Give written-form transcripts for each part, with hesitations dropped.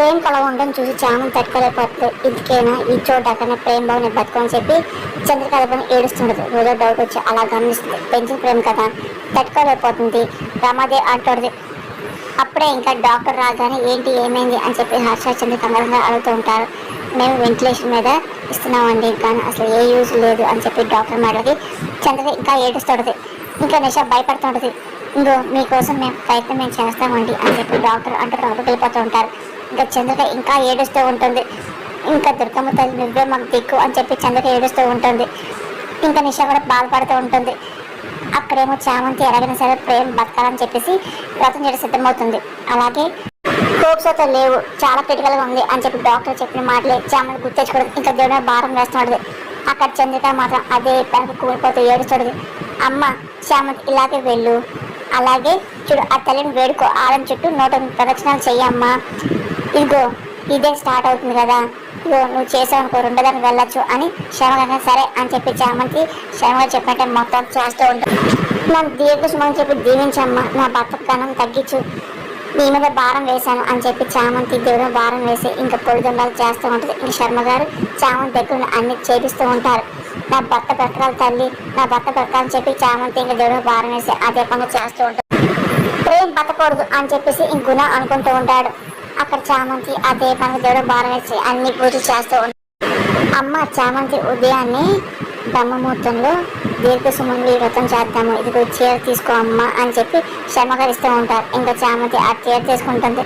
ప్రేమ కళ ఉండడం చూసి చాలా తట్టుకోలేకపోతే ఇంటికైనా ఈ చోటకైనా ప్రేమ బాగుని బతుకని చెప్పి చంద్రకళపని ఏడుస్తుండదు. రోజు డౌట్ వచ్చి అలా గమనిస్తుంది. పెంచిన ప్రేమ కదా తట్టుకోలేకపోతుంది. రమాదే అంటుంది. అప్పుడే ఇంకా డాక్టర్ రాగానే ఏంటి ఏమైంది అని చెప్పి హర్ష చంద్ర కంగారుగా అడుగుతూ ఉంటారు. మేము వెంటిలేషన్ మీద ఇస్తున్నామండి కానీ అసలు ఏ యూజ్ లేదు అని చెప్పి డాక్టర్ మాటలకి చంద్ర ఇంకా ఏడుస్తుంటుంది. ఇంకా నిష భయపడుతుంటుంది. ఇంకో మీకోసం మేము చేస్తామండి అని చెప్పి డాక్టర్ అంటూ లోపలికి వెళ్ళిపోతూ ఉంటారు. ఇంకా చంద్రక ఇంకా ఏడుస్తూ ఉంటుంది. ఇంకా దుర్గమ్మ తల్లి నువ్వే మాకు దిక్కు అని చెప్పి చంద్రక ఏడుస్తూ ఉంటుంది. ఇంకా నిష కూడా బాధపడుతూ ఉంటుంది. అక్కడేమో చామంతి ఎలాగైనా సరే ప్రేమ బతకాలని చెప్పేసి వ్రతం చేయడం సిద్ధమవుతుంది. అలాగే హోప్స్ అయితే లేవు, చాలా క్రిటికల్గా ఉంది అని చెప్పి డాక్టర్ చెప్పిన మాటలే చామంతి గుర్తించుకోవడం ఇంకా దేవుడ భారం వేస్తున్నాడు. అక్కడ చంద్రిక మాత్రం అదే పనికి కూలిపోతూ ఏడుస్తుంది. అమ్మ చామంతి ఇలాగే వెళ్ళు, అలాగే చూడు ఆ తల్లిని వేడుకో, ఆలం చుట్టూ 108 ప్రదక్షిణాలు చెయ్యమ్మా, ఇదిగో ఇదే స్టార్ట్ అవుతుంది కదా, ఇదిగో నువ్వు చేసావనుకో రెండోదానికి వెళ్ళొచ్చు అని శ్రమగా సరే అని చెప్పి చామంతి శ్రమగా చెప్పినట్టే మొత్తం చేస్తూ ఉంటుంది. నన్ను దీర్ఘసుమని చెప్పి దీవించమ్మా, నా భర్త కణం తగ్గించు, నీ మీద భారం వేశాను అని చెప్పి చామంతి దేవుడు భారం వేసి ఇంకా పొడిదండాలు చేస్తూ ఉంటుంది. ఇంక శర్మ గారు చామంతి దగ్గర అన్ని చేపిస్తూ ఉంటారు. నా భర్త బ్రతకాలి తల్లి, నా భర్త బ్రతకాలని చెప్పి చామంతి ఇంకా దేవుడు భారం వేసి అదే పనులు చేస్తూ ఉంటాడు. ప్రేమ బతకూడదు అని చెప్పేసి ఇంక గుణ అనుకుంటూ ఉంటాడు. అక్కడ చామంతి అదే పనులు దేవుడు భారం వేసి అన్ని పూజలు చేస్తూ ఉంటాడు. అమ్మ చామంతి ఉదయాన్నే బ్రహ్మముహూర్తంలో దీర్ఘసుమండి వ్రతం చేద్దాము, ఇదిగో చీర తీసుకో అమ్మ అని చెప్పి శ్రమకరిస్తూ ఉంటారు. ఇంకా చామంతి ఆ చీర తీసుకుంటుంది.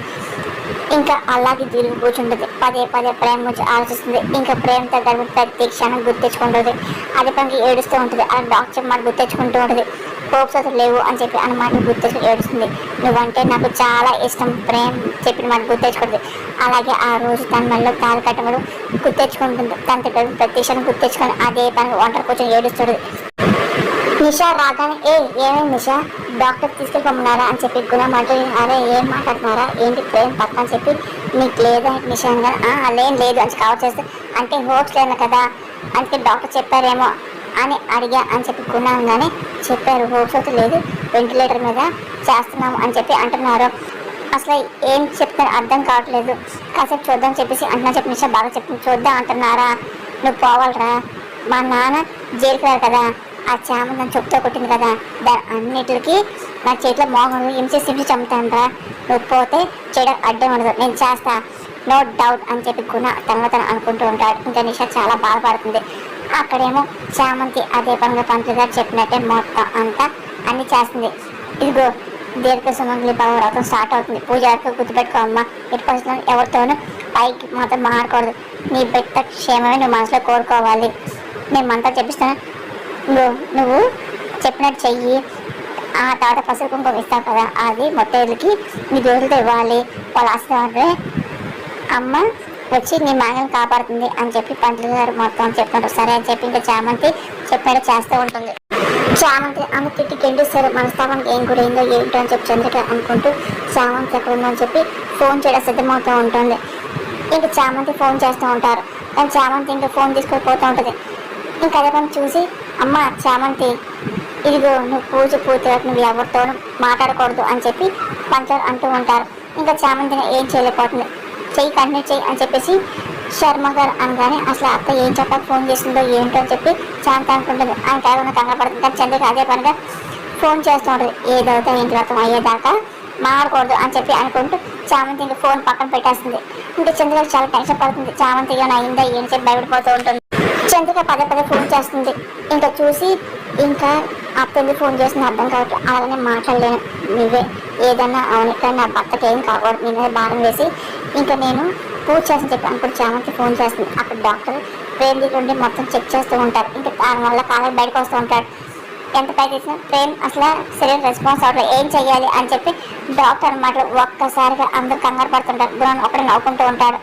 ఇంకా అలాగే తిరిగి కూర్చుంటుంది. పదే పదే ప్రేమ గురించి ఆలోచిస్తుంది. ఇంకా ప్రేమతో గడిపి ప్రతి క్షణం గుర్తించుకుంటుంది. అది పనికి ఏడుస్తూ ఉంటుంది. ఆ డాక్టర్ మాట గుర్తించుకుంటూ ఉంటుంది. హోప్స్ అసలు లేవు అని చెప్పి అన్న మాట గుర్తించుకుని ఏడుస్తుంది. నువ్వంటే నాకు చాలా ఇష్టం ప్రేమ చెప్పిన మాట గుర్తించుకుంటుంది. అలాగే ఆ రోజు తన మళ్ళీ తాళి కట్టడం గుర్తించుకుంటుంది. తనతో గడిపి ప్రతి క్షణం గుర్తించుకొని అదే పనికి ఒంటరి కూర్చొని ఏడుస్తుంది. నిషా రాగానే ఏమేమి నిషా డాక్టర్ తీసుకెళ్ళిపోమన్నారా అని చెప్పి గుణ మాట, అరే ఏం మాట్లాడుతున్నారా ఏంటి ప్రేమ పక్క అని చెప్పి నీకు లేదా నిషా అలేం లేదు అని కవర్ చేస్తే అంటే హోప్స్ లేదు కదా అంటే డాక్టర్ చెప్పారేమో అని అడిగా అని చెప్పి గుణంగానే చెప్పారు. హోప్స్ అయితే లేదు, వెంటిలేటర్ మీద చేస్తున్నాము అని చెప్పి అంటున్నారు. అసలు ఏం చెప్తారు అర్థం కావట్లేదు, కాసేపు చూద్దాం చెప్పేసి అంటున్నా చెప్పి నిషా బాగా చెప్పింది. చూద్దాం అంటున్నారా, నువ్వు పోవాలరా, మా నాన్న జైలుకి రారు కదా, ఆ చామంతి నన్ను చెప్తూ కొట్టింది కదా, దాని అన్నిటికి నా చేతిలో మోహం హింసి చంపుతాను రా, నువ్వు పోతే చేయడం అడ్డం ఉండదు, నేను చేస్తా నో డౌట్ అని చెప్పి గుణ తను అనుకుంటూ ఉంటాడు. ఇంకా నిషా చాలా బాధపడుతుంది. అక్కడేమో చామంతి అదే పనిగా పంతులు గారు చెప్పినట్టే మొత్తం అంతా అన్ని చేస్తుంది. ఇదిగో దీర్ఘ సుమంగళి భావ వ్రతం స్టార్ట్ అవుతుంది, పూజ వరకు గుర్తుపెట్టుకో అమ్మ, ఎటు పరిస్థితుల్లో ఎవరితోనూ పైకి మాత్రం మాట్లాడకూడదు, నీ బిడ్డ క్షేమమే నువ్వు మనసులో కోరుకోవాలి, నేను మంతా చెప్పిస్తాను, నువ్వు చెప్పినట్టు చెయ్యి, ఆ తర్వాత పసుపు కుంకుమ ఇస్తావు కదా అది మొట్టేళ్ళకి నీ దేవుడితో ఇవ్వాలి, వాళ్ళు ఆశీర్వాదే అమ్మ వచ్చి నీ మాంగల్ని కాపాడుతుంది అని చెప్పి పంతులు గారు మొత్తం చెప్తుంటారు. సరే అని చెప్పి ఇంకా చామంతి చెప్పినట్టు చేస్తూ ఉంటుంది. చామంతి ఆమె తిట్టి గెండిస్తారు. మనస్తాపానికి ఏం గురైందో ఏంటో అని చెప్పి చంద్రిక అనుకుంటూ చామంతి ఎక్కడ ఉందని చెప్పి ఫోన్ చేయడం సిద్ధమవుతూ ఉంటుంది. ఇంకా చామంతి ఫోన్ చేస్తూ ఉంటారు. కానీ చామంతి ఇంకా ఫోన్ తీసుకొని పోతూ ఉంటుంది. ఇంకా అదే పని చూసి అమ్మ చామంతి ఇదిగో నువ్వు పూజ పూర్తిగా నువ్వు ఎవరితోనూ మాట్లాడకూడదు అని చెప్పి పంచారు అంటూ ఉంటారు. ఇంకా చామంతిని ఏం చేయలేకపోతుంది. చెయ్యి కంటిన్యూ చెయ్యి అని చెప్పేసి శర్మ గారు అనగానే అసలు అక్క ఏం చెప్పక ఫోన్ చేసిందో ఏంటో అని చెప్పి శాంతి అనుకుంటుంది. ఆయన కేవలం కంగారు పడుతుంది. కానీ చంద్రిక అదే పనిగా ఫోన్ చేస్తూ ఉంటుంది. ఏదైతే ఇంటి వ్రతం అయ్యేదాకా మాట్లాడకూడదు అని చెప్పి అనుకుంటూ చామంతి ఇంకా ఫోన్ పక్కన పెట్టేస్తుంది. ఇంకా చంద్రిక చాలా టెన్షన్ పడుతుంది. చామంతి ఏమైనా అయిందా ఏం చెప్పి భయపడిపోతూ ఉంటుంది. చంద్రిక పదే పదే ఫోన్ చేస్తుంది. ఇంకా చూసి ఇంకా అప్పుడు ఫోన్ చేసింది అర్థం కావట్లేదు, అలానే మాట్లాడలేను, నువ్వే ఏదన్నా అవును కానీ నా భర్తకి ఏం కాకూడదు, నేనే భారం వేసి ఇంకా నేను పూజ చేసి చెప్పి అనుకుంటే చామంతి ఫోన్ చేస్తుంది. అక్కడ డాక్టర్ ప్రేమ్ దగ్గర ఉండి మొత్తం చెక్ చేస్తూ ఉంటారు. ఇంకా దానివల్ల కాలేజ్ బయటకు వస్తూ ఉంటాడు. ఎంత పైకి వేసినా ప్రేమ్ అసలు సరైన రెస్పాన్స్ అవ్వట్లేదు, ఏం చెయ్యాలి అని చెప్పి డాక్టర్ అన్నమాట ఒక్కసారిగా అందరూ కంగారు పడుతుంటారు. గుణం ఒకటి నవ్వుకుంటూ ఉంటాడు.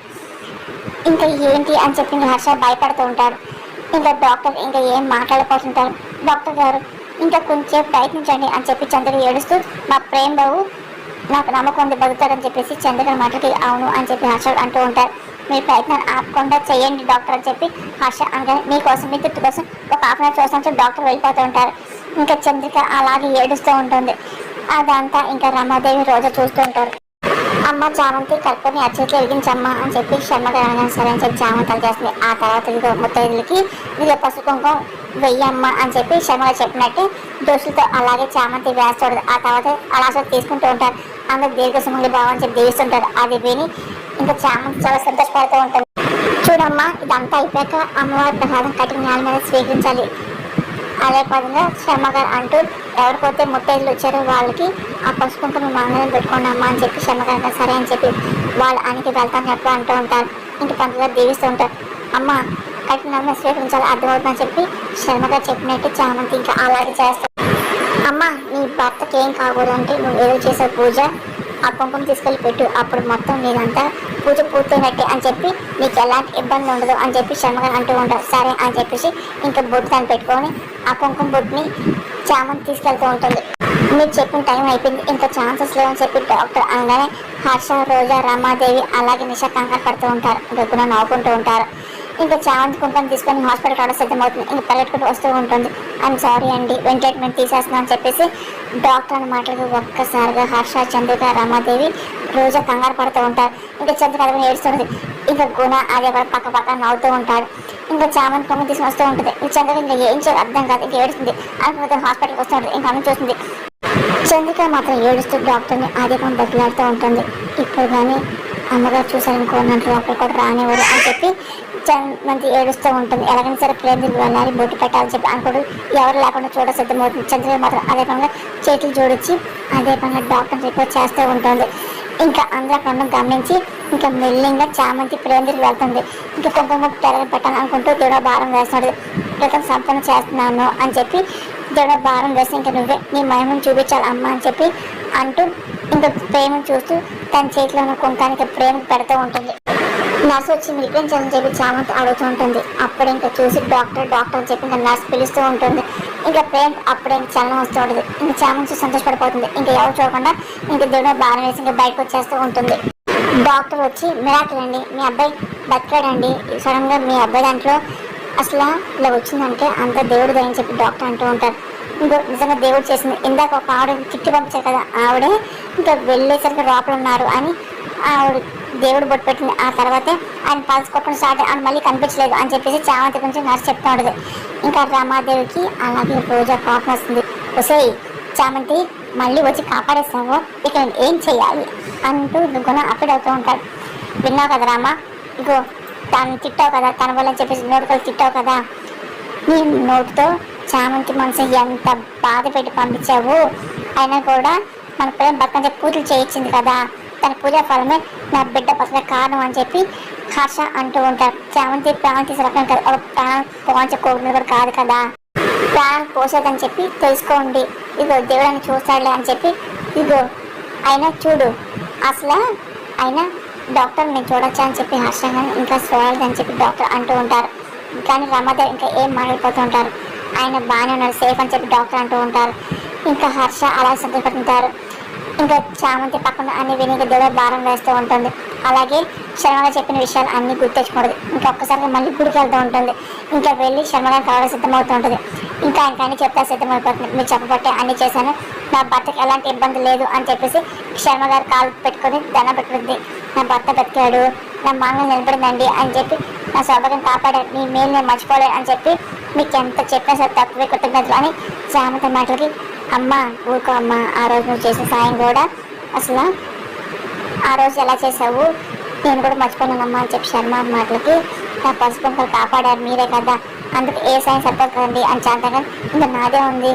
ఇంకా ఏంటి అని చెప్పి హర్ష భయపడుతూ ఉంటాడు. ఇంకా డాక్టర్ ఇంకా ఏం మాట్లాడకపోతుంటారు. డాక్టర్ గారు ఇంకా కొంచెం ప్రయత్నించండి అని చెప్పి చంద్రిక ఏడుస్తూ మా ప్రేమ్ బాబు నాకు నమ్మకం ఉంది బతుకుతాడని చెప్పేసి చంద్రిక మాటకి అవును అని చెప్పి హర్ష అంటూ ఉంటారు. మీ ప్రయత్నాన్ని ఆపకుండా చేయండి డాక్టర్ అని చెప్పి హర్ష అనగానే మీకోసం మీ తిట్టు కోసం ఒక హాఫ్ అన్ అవర్ చూస్తాను డాక్టర్ వెళ్ళిపోతూ ఉంటారు. ఇంకా చంద్రిక అలాగే ఏడుస్తూ ఉంటుంది. అదంతా ఇంకా రమాదేవి రోజు చూస్తూ ఉంటారు. అమ్మ చామంతి కట్టుకొని అచ్చేట్లు వెలిగించమ్మా అని చెప్పి శర్మగారు అనగానే సరే అని చెప్పి చామంతాలు చేస్తుంది. ఆ తర్వాత ఇదిగో ముత్తైదులకి ఇదిగో పసుపు కుంకం వెయ్యమ్మ అని చెప్పి శర్మగారు చెప్పినట్టు దోషులతో అలాగే చామంతి వేస్తాడు. ఆ తర్వాత అలా తీసుకుంటూ ఉంటారు. అందరు దీర్ఘసుమంగి భావం అని చెప్పి దీవిస్తుంటారు. అది విని ఇంకా చామంతి చాలా సంతోషపడుతూ ఉంటుంది. చూడమ్మా ఇదంతా అయిపోయాక అమ్మవారి ప్రసాదం కట్టిన నేల మీద స్వీకరించాలి. అదే పదంగా శర్మగారు అంటూ ఎవరికైతే ముత్తైదులు వచ్చారో వాళ్ళకి ఆ పసుపు మంగళం పెట్టుకోండి అమ్మ అని చెప్పి శర్మగారు సరే అని చెప్పి వాళ్ళు ఆయనకి వెళ్తాను ఎప్పుడు అంటూ ఉంటారు. ఇంక పంతుగారు దీవిస్తూ ఉంటారు. అమ్మ కట్టిన స్వీకరించాలి అర్థమవుతుందని చెప్పి శర్మగారు చెప్పినట్టు చామంతి ఇంకా అలాగే చేస్తారు. అమ్మ నీ భర్తకి ఏం కాకూడదు అంటే నువ్వు ఏదో చేసే పూజ ఆ కుంకుమ తీసుకెళ్ళి పెట్టు, అప్పుడు మొత్తం నీదంతా పూజ పూర్తయినట్టే అని చెప్పి నీకు ఎలాంటి ఇబ్బంది ఉండదు అని చెప్పి శర్మగారు అంటూ ఉంటారు. సరే అని చెప్పేసి ఇంకా బొట్టు దాన్ని పెట్టుకొని ఆ కుంకుమ బొట్టుని చామంతి తీసుకెళ్తూ ఉంటుంది. మీరు చెప్పిన టైం అయిపోయింది, ఇంకా ఛాన్సెస్ లేవని చెప్పి డాక్టర్ అనగానే హర్ష, రోజా, రమాదేవి అలాగే నిషా కంగారు పడుతూ ఉంటారు. ఇంకా నవ్వుకుంటూ ఉంటారు. ఇంకా చామంతి కుంకుమ తీసుకొని హాస్పిటల్ కావడం సిద్ధమవుతుంది. ఇంకా పరిగెట్టుకుంటూ వస్తూ ఉంటుంది. ఐఎమ్ సారీ అండి వెంటనే తీసేస్తున్నాం అని చెప్పేసి డాక్టర్ అన్న మాటలకు ఒక్కసారిగా హర్ష, చంద్రిక, రమాదేవి, రోజా కంగారు పడుతూ ఉంటారు. ఇంకా చంద్రిక అది ఏడుస్తుంది. ఇంకా గుణ అదే పక్క పక్క నవ్వుతూ ఉంటాడు. ఇంకా చామంతి కుంకుమ తీసుకుని వస్తూ ఉంటుంది. చంద్రిక ఇంకా ఏం చేయాలి అర్థం కాదు, ఇంకా ఏడుస్తుంది. అనుకుంటే హాస్పిటల్కి వస్తూ ఉంటుంది. ఇంకా అమ్మ చూస్తుంది. చంద్రిక మాత్రం ఏడుస్తూ డాక్టర్ని ఆదేశం బదిలాడుతూ ఉంటుంది. ఇప్పుడు కానీ అమ్మగారు చూసారనుకోనంటే అక్కడ కూడా రానివ్వరు అని చెప్పి చామంతి ఏడుస్తూ ఉంటుంది. ఎలాగైనా సరే ప్రేమికి వెళ్ళాలి, బొట్టు పెట్టాలని చెప్పి అనుకోడు. ఎవరు లేకుండా చూడ సిద్ధమవుతుంది. చంద్రిక మాత్రం అదే పనిగా చేతులు జోడించి అదే పనిగా డాక్టర్ రిపోర్ట్ చేస్తూ ఉంటుంది. ఇంకా అందరూ అక్కడ గమనించి ఇంకా మెల్లింగా చామంతి ప్రేమికి వెళ్తుంది. ఇంకా కుంకుమ పెట్టాలని అనుకుంటూ దేవుడు భారం వేస్తున్నాడు. క్రితం సంపూర్ణ చేస్తున్నాను అని చెప్పి దేవుడు భారం వేసి ఇంకా నువ్వే నీ మహిమను చూపించాలి అమ్మ అని చెప్పి అంటూ ఇంకా ప్రేమను చూస్తూ తన చేతిలో ఉన్న కుంకానికి ప్రేమ పెడుతూ ఉంటుంది. నర్సు వచ్చి మీకేం చేయాలని చెప్పి చామంతి అడుగుతూ ఉంటుంది. అప్పుడు ఇంకా చూసి డాక్టర్ అని చెప్పి ఇంకా నర్సు పిలుస్తూ ఉంటుంది. ఇంకా ప్రేమ అప్పుడే చలనం వస్తూ ఉంటుంది. ఇంకా చామంతి సంతోషపడిపోతుంది. ఇంకా ఎవరు చూడకుండా ఇంకా దేవుడు భారం వేసి ఇంకా బయటకు వచ్చేస్తూ ఉంటుంది. డాక్టర్ వచ్చి మిరాకిల్ అండి, మీ అబ్బాయి బతికాడండి, సడన్ గా మీ అబ్బాయి దాంట్లో అసలు ఇలా వచ్చిందంటే అంత దేవుడు అని చెప్పి డాక్టర్ అంటూ ఉంటారు. ఇంకో నిజంగా దేవుడు చేసింది. ఇందాక ఒక ఆవిడ తిట్టి పంపించారు కదా, ఆవిడే ఇంకా వెళ్ళేసరికి లోపల ఉన్నారు అని ఆవిడ దేవుడు బొట్టు పెట్టింది. ఆ తర్వాతే ఆయన పల్స్ కొట్టడం స్టార్ట్ ఆయన మళ్ళీ కనిపించలేదు అని చెప్పేసి చామంతి గురించి నర్సు చెప్తూ ఉంటుంది. ఇంకా రమాదేవికి అలాగే రోజా కోపం వస్తుంది. ఒసేయ్ చామంతి మళ్ళీ వచ్చి కాపాడేస్తావు, ఇక ఏం చెయ్యాలి అంటూ గుణ అప్పుడవుతూ ఉంటాడు. విన్నావు కదా రామ, ఇగో తను తిట్టావు కదా, తన వల్ల చెప్పేసి నోటుకలు తిట్టావు కదా, నీ నోటుతో చామంతి మనసు ఎంత బాధ పెట్టి పంపించావు, అయినా కూడా మన ప్రేమ భర్త పూజలు చేయించింది కదా, తన పూజా ఫలమే నా బిడ్డ పక్కన కారణం అని చెప్పి హర్ష అంటూ ఉంటారు. చామంతి ప్రాణం తీసుకురకం కదా, ఒక ప్రాణం పోంచకూడదు కూడా కాదు కదా, ప్రాణం పోసేదని చెప్పి తెలుసుకోండి, ఇగో దేవుడిని చూస్తాడులే అని చెప్పి ఇగో అయినా చూడు అసలు అయినా డాక్టర్ నేను చూడొచ్చా అని చెప్పి హర్షంగా ఇంకా చూడాలని చెప్పి డాక్టర్ అంటూ ఉంటారు. కానీ రమాదేవి ఇంకా ఏం మాట్లాడిపోతూ ఉంటారు. ఆయన బాగానే ఉన్నారు సేఫ్ అని చెప్పి డాక్టర్ అంటూ ఉంటారు. ఇంకా హర్ష అలా సంతోషపడుతుంటారు. ఇంకా చామంతి పక్కన అన్ని విని దేవుడు భారం వేస్తూ ఉంటుంది. అలాగే శర్మగా చెప్పిన విషయాలు అన్ని గుర్తించకూడదు. ఇంకా ఒక్కసారిగా మళ్ళీ గుడికి వెళ్తూ ఉంటుంది. ఇంకా వెళ్ళి శర్మగా కావడం సిద్ధమవుతూ ఉంటుంది. ఇంకా ఆయనకి అన్ని చెప్తా సిద్ధమైపోతుంది. మీరు చెప్పబట్టే అన్ని చేశాను, నా భర్తకి ఎలాంటి ఇబ్బంది లేదు అని చెప్పేసి శర్మ గారు కాలు పెట్టుకొని దండం పెట్టుకుంది. నా భర్త బతికాడు, నా మాంగం నిలబడిందండి అని చెప్పి నా సౌభాగ్యం కాపాడాడు, నీ మేలు నేను మర్చిపోలేదు అని చెప్పి మీకు ఎంత చెప్పినా సరే తక్కువే కృతజ్ఞతలు అని చామంతి మాటలకి అమ్మ ఊరుకో అమ్మ, ఆ రోజు నువ్వు చేసిన సాయం కూడా అసలు ఆ రోజు ఎలా చేసావు నేను కూడా మర్చిపోయినానమ్మా అని చెప్పి శర్మ మాటలకి నా పసుపు కాపాడారు మీరే కదా, అందుకు ఏ సాయం సరిపోతుందండి అని చాంతగా ఇంకా నాదే ఉంది,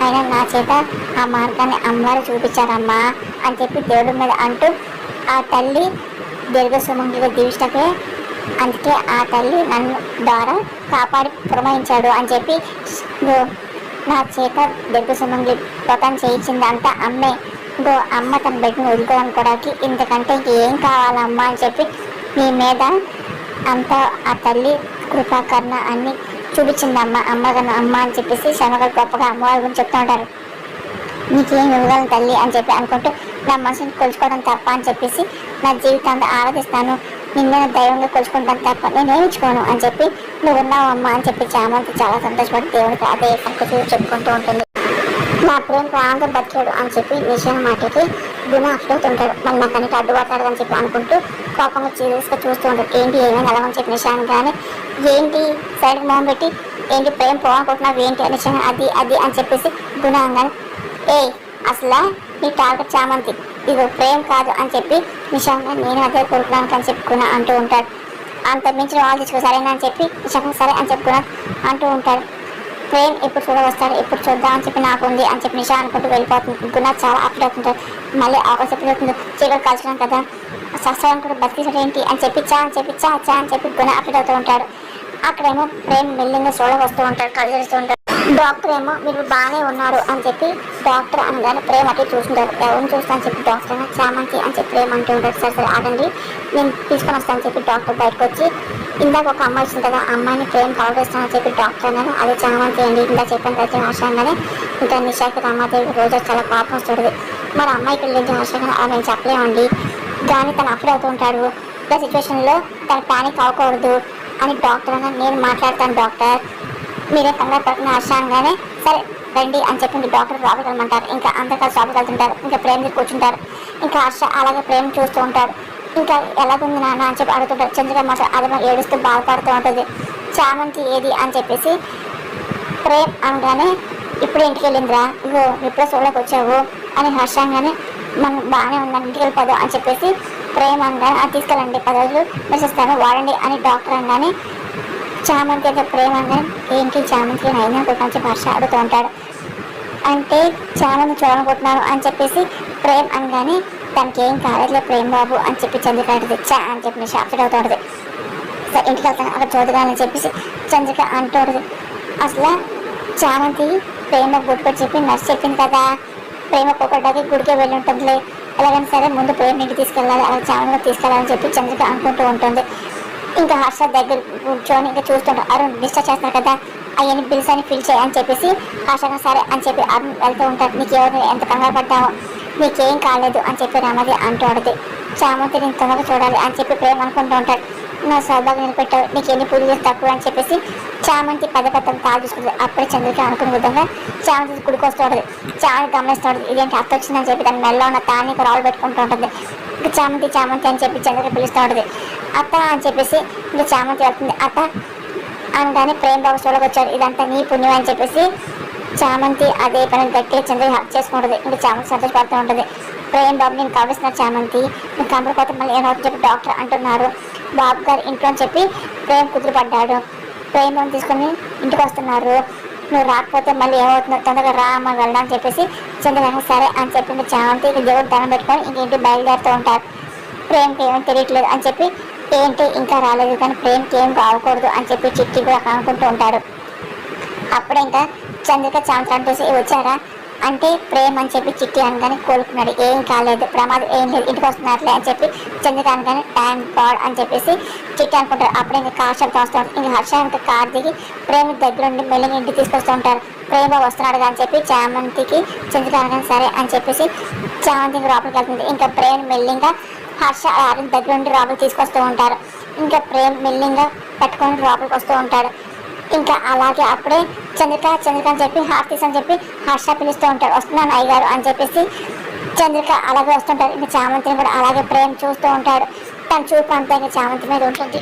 అయినా నా చేత ఆ మార్గాన్ని అమ్మవారు చూపించారమ్మా అని చెప్పి దేవుడి మీద అంటూ ఆ తల్లి దీర్ఘసుమంగిగా దీవిష్టకే, అందుకే ఆ తల్లి నన్ను ద్వారా కాపాడి పురమాయించాడు అని చెప్పి నా చేత దీర్ఘసుమంగి వ్రతం చేయించింది అంతా అమ్మే, ఇంకో అమ్మ తన బిడ్డను వదులుకోవడానికి ఇంతకంటే ఇంకేం కావాలమ్మా అని చెప్పి మీ మీద అంతా ఆ తల్లి కృపాకరణ అన్ని చూపించింది అమ్మగారు అమ్మ అని చెప్పేసి శర్మగారు గొప్పగా అమ్మవారి గురించి చెప్తూ ఉంటారు. నీకేం ఇవ్వగలను తల్లి అని చెప్పి అనుకుంటూ నా మనసుని కొలుచుకోవడం తప్ప అని చెప్పేసి నా జీవితాన్ని ఆరాధిస్తాను, నిన్న దైవంగా కొలుచుకుంటాను తప్ప నేనేమిచ్చుకోను అని చెప్పి నువ్వు ఉన్నావు అమ్మ అని చెప్పి చామంతి చాలా సంతోషపడి దేవుడికి అదే సంతోషం చెప్పుకుంటూ ఉంటుంది. నా ప్రేమ ప్రాణంగా బతికాడు అని చెప్పి నిషా మాటకి గుణ అప్పుడవుతుంటాడు. మళ్ళీ నాకు అన్నిటి అడ్డు పడతాడు అని చెప్పి అనుకుంటూ కోపంగా సీరియస్గా చూస్తూ ఉంటాడు. ఏంటి ఏమైనా అలా అని చెప్పి నిషాన్ కానీ ఏంటి సైడ్కి మొహం పెట్టి ఏంటి ప్రేమ పోవాలనుకుంటున్నావు ఏంటి అని నిషాన్ అది అది అని చెప్పేసి గుణ అనగానే ఏయ్ అసలు నీ టార్గెట్ చామంతి ఇది ప్రేమ కాదు అని చెప్పి నిషాన్ నేను అదే కోరుకున్నాను అని చెప్పి గుణ అంటూ ఉంటాడు. అంత మించిన వాళ్ళు తీసుకో సరేనా అని చెప్పి నిషాన్ సరే అని చెప్పి గుణ అంటూ ఉంటాడు. ప్రేమ్ ఎప్పుడు చూడవస్తాడు ఎప్పుడు చూద్దాం అని చెప్పి నాకు ఉంది అని చెప్పి నిషా అనుకుంటూ వెళ్ళిపోతుంది. గుణ చాలా అప్డేట్ అవుతుంటాడు. మళ్ళీ అవకాశం అవుతుంది చీకటి కాల్చుకున్నాం కదా సస్వాన్ని కూడా బతికిసాడు ఏంటి అని చెప్పి చా అని చెప్పి గుణ అప్డేట్ అవుతూ ఉంటాడు. అక్కడేమో ప్రేమ్ మెల్లింగా చూడ వస్తూ ఉంటాడు కళ్ళు చేస్తూ ఉంటాడు. డాక్టర్ ఏమో మీరు బాగానే ఉన్నారు అని చెప్పి డాక్టర్ అనగానే ప్రేమ్ అటు చూస్తుంటారు. ఎవరిని చూస్తా అని చెప్పి డాక్టర్ చామంతి అని చెప్పి ప్రేమ్ అంటూ ఉంటాడు. సరే సరే ఆగండి నేను తీసుకొని వస్తాను అని చెప్పి డాక్టర్ బయటకు వచ్చి ఇందాక ఒక అమ్మాయి వచ్చింది కదా అమ్మాయిని ప్రేమ్ కాల్ చేస్తానని చెప్పి డాక్టర్ అన్నాను అదే చామంతి అండి ఇందా చెప్పాను కదా ఆశ అన్నది ఇంకా నిషాకి రమాదేవి రోజు చాలా పాపం వస్తుంది మరి అమ్మాయికి వెళ్ళింది ఆశ కానీ అలా నేను చెప్పలేమండి కానీ తను అప్పుడు అవుతూ ఉంటాడు ఇలా సిచ్యువేషన్లో తను ప్యానిక్ అవ్వకూడదు అని డాక్టర్ అన్న నేను మాట్లాడతాను డాక్టర్ మీరే కంగారు పడుతున్న ఆశ అనగానే సరే రండి అని చెప్పి డాక్టర్ లోపలికి వెళ్ళమంటారు. ఇంకా అందరు కలిసి లోపలికి వెళ్తుంటారు. ఇంకా ప్రేమ్ మీద కూర్చుంటారు. ఇంకా హర్ష అలాగే ప్రేమ్ చూస్తూ ఉంటాడు. ఇంకా ఎలాగుంది నాన్న అని చెప్పి అడుగుతుంటారు. చంద్రిక మాత్రం అదే ఏడుస్తూ బాధపడుతూ ఉంటుంది. చామంతి ఏది అని చెప్పేసి ప్రేమ్ అనగానే ఇప్పుడు ఇంటికి వెళ్ళిందిరా ఇగో ఇప్పుడే సోలోకి వచ్చావు అని హర్ష అనగానే మనం బాగానే ఉందని ఇంటికి వెళ్ళిపోదాం అని చెప్పేసి ప్రేమ్ అనగానే అది తీసుకెళ్ళండి 10 రోజులు మెసేస్తాను వాడండి అని డాక్టర్ అనగానే చామంతి అంటే ప్రేమ అనగానే ఏంటి చామంతి అయినా అని చెప్పి హర్ష అడుగుతూ ఉంటాడు. అంటే చామంతి చూడాలనుకుంటున్నాను అని చెప్పేసి ప్రేమ్ అనగానే తనకి ఏం కాలేదులే ప్రేమ్ బాబు అని చెప్పి చంద్రిక అంటుంది చా అని చెప్పి నేను షాప్సెట్ అవుతూ ఉంటుంది. సరే ఇంటికి వెళ్తాను అక్కడ చూడగాలని చెప్పేసి చంద్రిక అంటూ ఉంటుంది. అసలు చామంతి ప్రేమ గుడిపెట్టి చెప్పి నర్స్ చెప్పింది కదా ప్రేమ పోగొట్టడానికి గుడికే వెళ్ళి ఉంటుందిలే ఎలాగైనా సరే ముందు ప్రేమ ఇంటికి తీసుకెళ్ళాలి అలా చామంతిగా తీసుకెళ్ళాలని చెప్పి చంద్రిక అనుకుంటూ ఉంటుంది. ఇంకా హర్ష దగ్గర కూర్చొని ఇంకా చూస్తుంటారు. అరుణ్ డిస్టర్బ్ చేస్తున్నారు కదా అవన్నీ బిల్స్ అని ఫిల్ చేయని చెప్పేసి హర్షగా సరే అని చెప్పి అరుణ్ వెళ్తూ ఉంటాడు. నీకు ఎవరు ఎంత కంగారు పడ్డావో నీకేం కాలేదు అని చెప్పి రమది అంటూ ఉంటుంది. చామంతి నేను తొందరగా చూడాలి అని చెప్పి ప్రేమ అనుకుంటూ ఉంటాడు. నా సౌభాగ్యం నిలబెట్టావు నీకు ఎన్ని పూజలు చేసి తక్కువ అని చెప్పేసి చామంతి పెద్ద తాగు చూసుకుంటుంది. అప్పుడే చంద్రిక అనుకునే విధంగా చామంతి గుడికి వస్తూ ఉంటుంది. చామంతి గమనిస్తూ ఉంటుంది. ఇదేంటి అత్త వచ్చిందని చెప్పి దాని మెల్లో ఉన్న తాన్ని రాళ్ళు పెట్టుకుంటూ ఉంటుంది. ఇంకా చామంతి అని చెప్పి చంద్రిక పిలుస్తూ ఉంటుంది. అత్త అని చెప్పేసి ఇంకా చామంతి వెళ్తుంది. అత్త అనగానే ప్రేమ్ బాబు చూడకు వచ్చాడు ఇదంతా నీ పుణ్యం అని చెప్పేసి చామంతి అదే పని గట్టిగా చంద్రిక హక్ చేసుకుంటుంది. ఇంకా చామంతి సంతోషపడుతూ ఉంటుంది. ప్రేమ్ బాబు నేను కవిస్తున్నారు చామంతి నువ్వు కంపడిపోతే మళ్ళీ ఏమవుతుందని చెప్పి డాక్టర్ అంటున్నారు. బాబు గారు ఇంట్లో అని చెప్పి ప్రేమ్ కుదురు పడ్డాడు. ప్రేమ్ తీసుకొని ఇంటికి వస్తున్నారు. నువ్వు రాకపోతే మళ్ళీ ఏమవుతుందో తొందరగా రా అమ్మ వెళ్దాం అని చెప్పేసి చంద్రబాబు సరే అని చెప్పి చామంతి దేవుడు దండం పెట్టుకొని ఇంకేంటి బయలుదేరుతూ ఉంటారు. ప్రేమ్కి ఏమీ తెలియట్లేదు అని చెప్పి ఏంటి ఇంకా రాలేదు కానీ ప్రేమ్కి ఏం కావకూడదు అని చెప్పి చిట్టి కూడా అనుకుంటూ ఉంటాడు. అప్పుడే ఇంకా చంద్రిక చామంతి అంటేసి వచ్చారా అంటే ప్రేమ్ అని చెప్పి చిట్టి అనగానే కోలుకున్నాడు. ఏం కాలేదు ప్రమాదం ఏం లేదు ఇంటికి వస్తున్నట్లే అని చెప్పి చంద్రిక అనగానే థ్యాంక్ గాడ్ అని చెప్పేసి చిట్టి అనుకుంటారు. అప్పుడే ఇంకా కార్ షాప్ వస్తూ ఉంటారు. ఇంకా హర్ష ఇంకా కార్ దిగి ప్రేమ దగ్గర ఉండి మెల్లిగా ఇంటికి తీసుకొస్తూ ఉంటారు. ప్రేమ వస్తున్నాడు అని చెప్పి చామంతికి చంద్రిక అనగానే సరే అని చెప్పేసి చామంతికి లోపలికి వెళ్తుంది. ఇంకా ప్రేమ మెల్లిగా హర్ష దగ్గర ఉండి లోపలికి తీసుకొస్తూ ఉంటారు. ఇంకా ప్రేమ మెల్లిగా పెట్టుకొని లోపలికి వస్తూ ఉంటాడు. ఇంకా అలాగే అప్పుడే చంద్రిక అని చెప్పి హార్తీస్ అని చెప్పి హర్ష పిలుస్తూ ఉంటాడు. వస్తున్నాను అయ్యగారు అని చెప్పేసి చంద్రిక అలాగే వస్తుంటారు. ఇంకా చామంతిని కూడా అలాగే ప్రేమ చూస్తూ ఉంటాడు. తన చూపు అంతా ఇంకా చామంతి మీద ఉంటుంది.